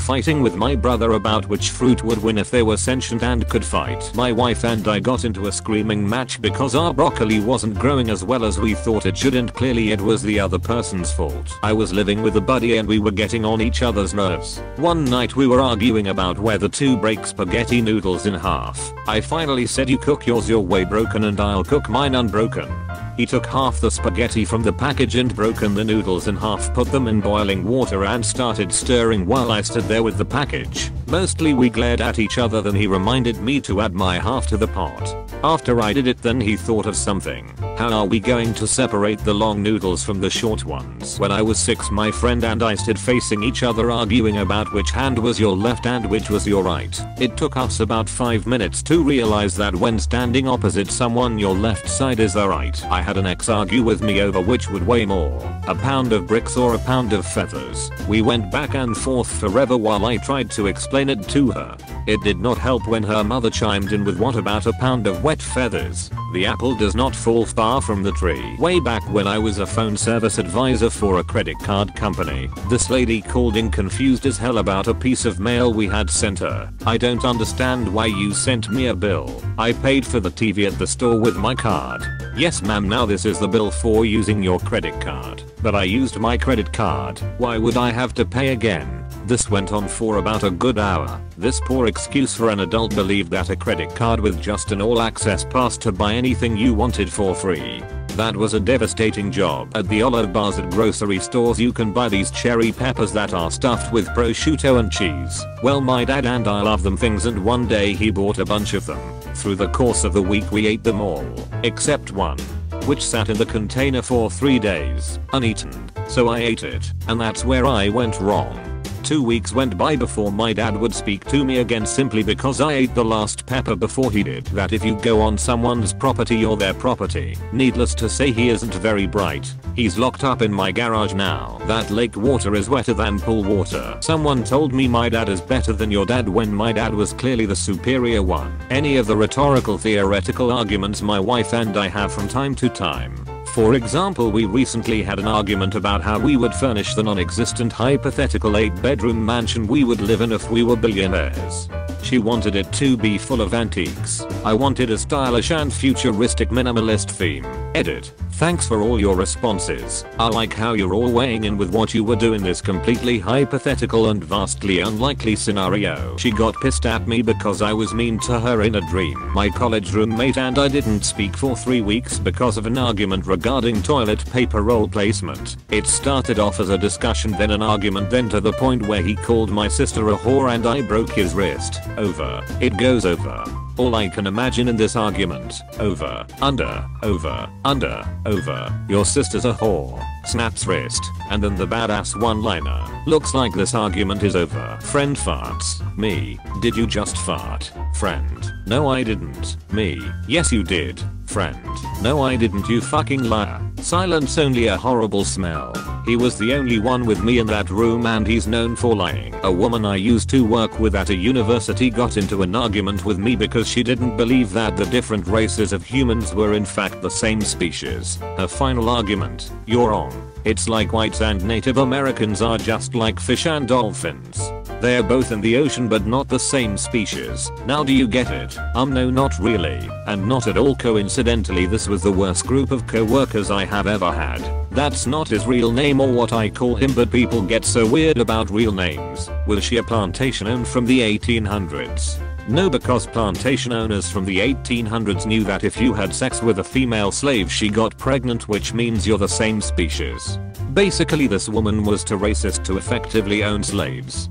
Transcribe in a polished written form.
fighting with my brother about which fruit would win if they were sentient and could fight. My wife and I got into a screaming match because our broccoli wasn't growing as well as we thought it should, and clearly it was the other person's fault. I was living with a buddy and we were getting on each other's nerves. One night we were arguing about whether to break spaghetti noodles in half. I finally said, you cook yours your way broken and I'll cook mine unbroken. He took half the spaghetti from the package and broken the noodles in half, put them in boiling water and started stirring while I stood there with the package. Mostly we glared at each other, then he reminded me to add my half to the pot. After I did it, then he thought of something. How are we going to separate the long noodles from the short ones? When I was 6, my friend and I stood facing each other arguing about which hand was your left and which was your right. It took us about 5 minutes to realize that when standing opposite someone, your left side is the right. I had an ex argue with me over which would weigh more, a pound of bricks or a pound of feathers. We went back and forth forever while I tried to explain it to her. It did not help when her mother chimed in with, what about a pound of wet feathers? The apple does not fall far from the tree. Way back when I was a phone service advisor for a credit card company, this lady called in confused as hell about a piece of mail we had sent her. I don't understand why you sent me a bill. I paid for the TV at the store with my card. Yes ma'am, now this is the bill for using your credit card. But I used my credit card. Why would I have to pay again? This went on for about a good hour. This poor excuse for an adult believed that a credit card with just an all-access pass to buy anything you wanted for free. That was a devastating job. At the olive bars at grocery stores you can buy these cherry peppers that are stuffed with prosciutto and cheese. Well, my dad and I love them things, and one day he bought a bunch of them. Through the course of the week we ate them all, except one, which sat in the container for 3 days, uneaten. So I ate it, and that's where I went wrong. 2 weeks went by before my dad would speak to me again, simply because I ate the last pepper before he did. That if you go on someone's property, you're their property. Needless to say, he isn't very bright. He's locked up in my garage now. That lake water is wetter than pool water. Someone told me my dad is better than your dad when my dad was clearly the superior one. Any of the rhetorical theoretical arguments my wife and I have from time to time. For example, we recently had an argument about how we would furnish the non-existent hypothetical 8-bedroom mansion we would live in if we were billionaires. She wanted it to be full of antiques. I wanted a stylish and futuristic minimalist theme. Edit. Thanks for all your responses. I like how you're all weighing in with what you would do in this completely hypothetical and vastly unlikely scenario. She got pissed at me because I was mean to her in a dream. My college roommate and I didn't speak for 3 weeks because of an argument regarding toilet paper roll placement. It started off as a discussion, then an argument, then to the point where he called my sister a whore and I broke his wrist. Over. It goes over. All I can imagine in this argument. Over. Under. Over. Under. Over. Your sister's a whore. Snaps wrist. And then the badass one-liner. Looks like this argument is over. Friend farts. Me. Did you just fart? Friend. No I didn't. Me. Yes you did. Friend. No I didn't, you fucking liar. Silence, only a horrible smell. He was the only one with me in that room and he's known for lying. A woman I used to work with at a university got into an argument with me because she didn't believe that the different races of humans were in fact the same species. Her final argument: you're wrong. It's like whites and Native Americans are just like fish and dolphins. They're both in the ocean but not the same species. Now do you get it? No, not really. And not at all coincidentally, this was the worst group of co-workers I have ever had. That's not his real name or what I call him, but people get so weird about real names. Was she a plantation owned from the 1800s? No, because plantation owners from the 1800s knew that if you had sex with a female slave she got pregnant, which means you're the same species. Basically this woman was too racist to effectively own slaves.